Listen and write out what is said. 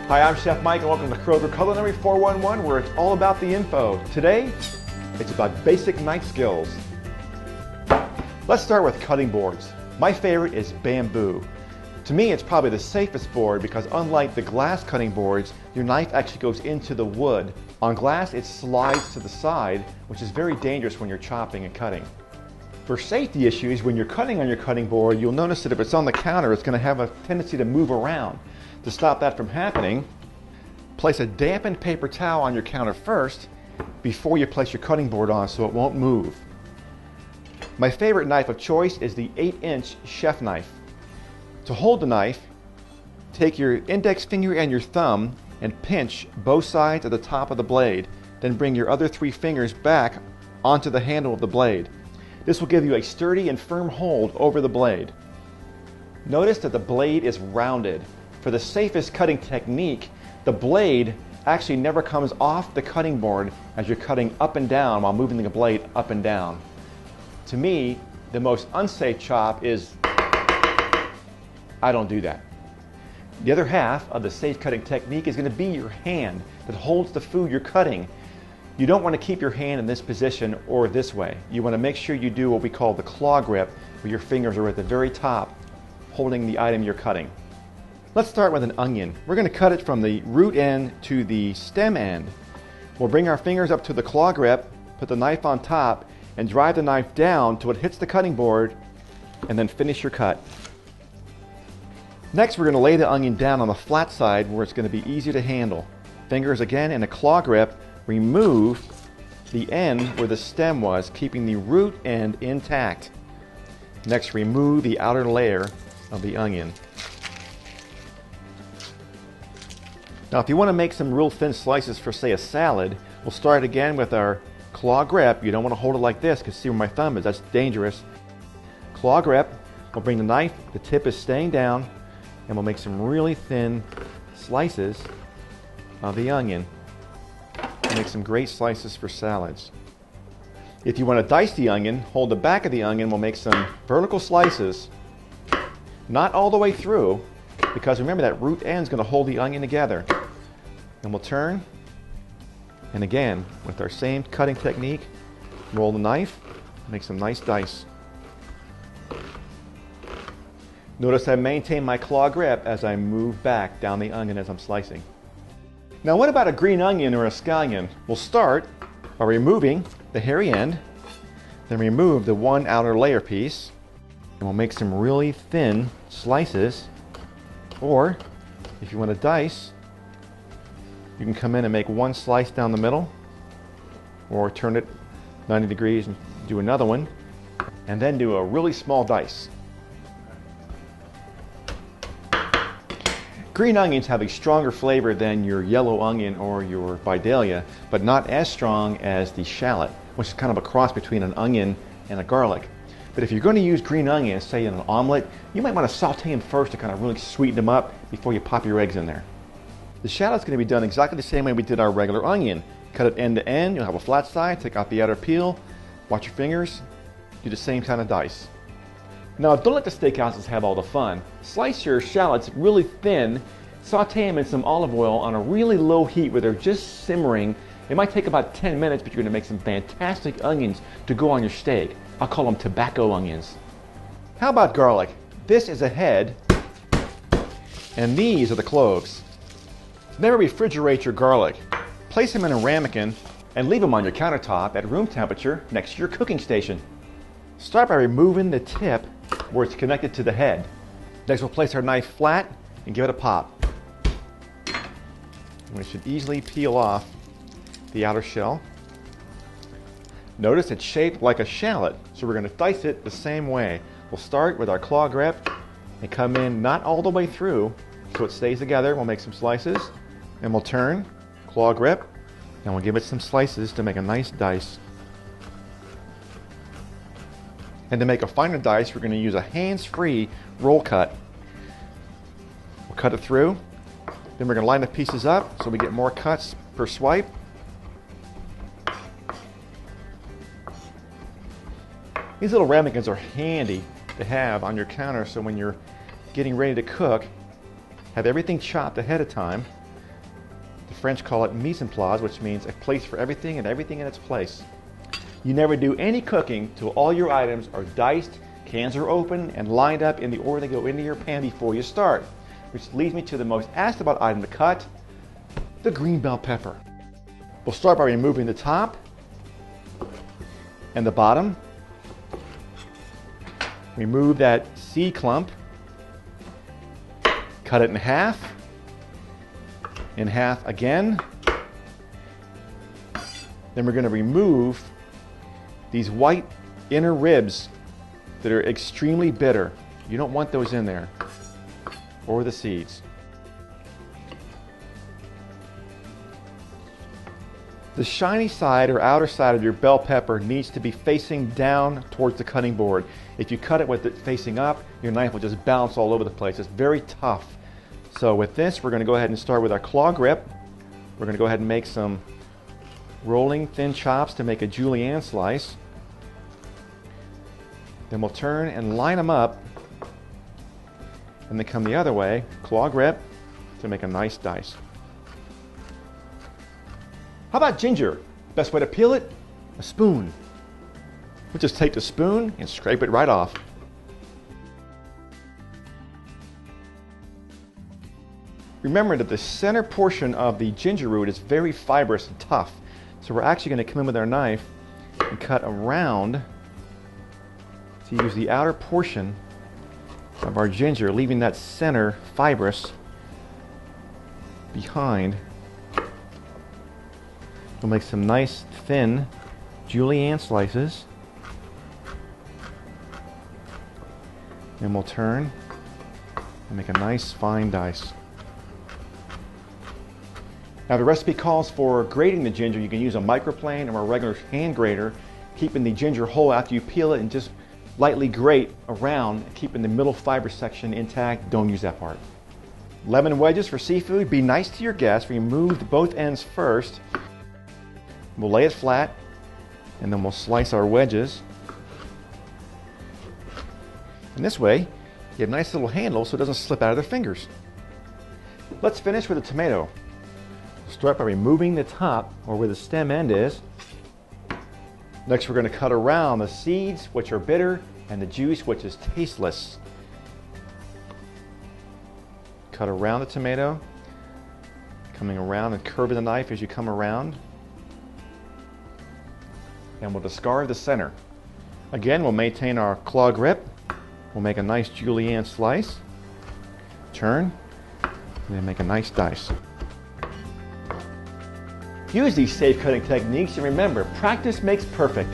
Hi, I'm Chef Mike and welcome to Kroger Culinary 411, where it's all about the info. Today, it's about basic knife skills. Let's start with cutting boards. My favorite is bamboo. To me, it's probably the safest board because unlike the glass cutting boards, your knife actually goes into the wood. On glass, it slides to the side, which is very dangerous when you're chopping and cutting. For safety issues, when you're cutting on your cutting board, you'll notice that if it's on the counter, it's going to have a tendency to move around. To stop that from happening, place a dampened paper towel on your counter first before you place your cutting board on so it won't move. My favorite knife of choice is the 8-inch chef knife. To hold the knife, take your index finger and your thumb and pinch both sides of the top of the blade. Then bring your other 3 fingers back onto the handle of the blade. This will give you a sturdy and firm hold over the blade. Notice that the blade is rounded. For the safest cutting technique, the blade actually never comes off the cutting board as you're cutting up and down while moving the blade up and down. To me, the most unsafe chop is, I don't do that. The other half of the safe cutting technique is going to be your hand that holds the food you're cutting. You don't want to keep your hand in this position or this way. You want to make sure you do what we call the claw grip, where your fingers are at the very top holding the item you're cutting. Let's start with an onion. We're going to cut it from the root end to the stem end. We'll bring our fingers up to the claw grip, put the knife on top, and drive the knife down till it hits the cutting board, and then finish your cut. Next, we're going to lay the onion down on the flat side where it's going to be easier to handle. Fingers again in a claw grip, remove the end where the stem was, keeping the root end intact. Next, remove the outer layer of the onion. Now, if you want to make some real thin slices for, say, a salad, we'll start again with our claw grip. You don't want to hold it like this because see where my thumb is, that's dangerous. Claw grip, we'll bring the knife, the tip is staying down, and we'll make some really thin slices of the onion. Make some great slices for salads. If you want to dice the onion, hold the back of the onion, we'll make some vertical slices, not all the way through, because remember that root end is going to hold the onion together. And we'll turn, and again, with our same cutting technique, roll the knife, make some nice dice. Notice I maintain my claw grip as I move back down the onion as I'm slicing. Now what about a green onion or a scallion? We'll start by removing the hairy end, then remove the one outer layer piece, and we'll make some really thin slices. Or, if you want to dice, you can come in and make one slice down the middle, or turn it 90 degrees and do another one, and then do a really small dice. Green onions have a stronger flavor than your yellow onion or your Vidalia, but not as strong as the shallot, which is kind of a cross between an onion and a garlic. But if you're going to use green onions, say in an omelet, you might want to saute them first to kind of really sweeten them up before you pop your eggs in there. The shallot's going to be done exactly the same way we did our regular onion. Cut it end to end, you'll have a flat side, take out the outer peel, watch your fingers, do the same kind of dice. Now don't let the steakhouses have all the fun. Slice your shallots really thin, saute them in some olive oil on a really low heat where they're just simmering. It might take about 10 minutes, but you're going to make some fantastic onions to go on your steak. I'll call them tobacco onions. How about garlic? This is a head, and these are the cloves. Never refrigerate your garlic. Place them in a ramekin and leave them on your countertop at room temperature next to your cooking station. Start by removing the tip where it's connected to the head. Next, we'll place our knife flat and give it a pop. We should easily peel off the outer shell. Notice it's shaped like a shallot, so we're going to dice it the same way. We'll start with our claw grip and come in not all the way through so it stays together. We'll make some slices, and we'll turn, claw grip, and we'll give it some slices to make a nice dice. And to make a finer dice, we're going to use a hands-free roll cut. We'll cut it through, then we're going to line the pieces up so we get more cuts per swipe. These little ramekins are handy to have on your counter, so when you're getting ready to cook, have everything chopped ahead of time. The French call it mise en place, which means a place for everything and everything in its place. You never do any cooking till all your items are diced, cans are open, and lined up in the order they go into your pan before you start. Which leads me to the most asked about item to cut, the green bell pepper. We'll start by removing the top and the bottom. Remove that seed clump. Cut it in half again. Then we're going to remove these white inner ribs that are extremely bitter. You don't want those in there, or the seeds. The shiny side or outer side of your bell pepper needs to be facing down towards the cutting board. If you cut it with it facing up, your knife will just bounce all over the place. It's very tough. So with this, we're going to go ahead and start with our claw grip. We're going to go ahead and make some rolling thin chops to make a julienne slice. Then we'll turn and line them up, and then come the other way, claw grip, to make a nice dice. How about ginger? Best way to peel it? A spoon. We'll just take the spoon and scrape it right off. Remember that the center portion of the ginger root is very fibrous and tough. So we're actually going to come in with our knife and cut around to use the outer portion of our ginger, leaving that center fibrous behind. We'll make some nice thin julienne slices, and we'll turn and make a nice fine dice. Now the recipe calls for grating the ginger. You can use a microplane or a regular hand grater, keeping the ginger whole after you peel it, and just lightly grate around, keeping the middle fiber section intact. Don't use that part. Lemon wedges for seafood. Be nice to your guests. Remove both ends first. We'll lay it flat, and then we'll slice our wedges. And this way, you have a nice little handle so it doesn't slip out of their fingers. Let's finish with a tomato. Start by removing the top, or where the stem end is. Next, we're going to cut around the seeds, which are bitter, and the juice, which is tasteless. Cut around the tomato, coming around and curving the knife as you come around. And we'll discard the center. Again, we'll maintain our claw grip. We'll make a nice julienne slice. Turn, and then make a nice dice. Use these safe cutting techniques, and remember, practice makes perfect.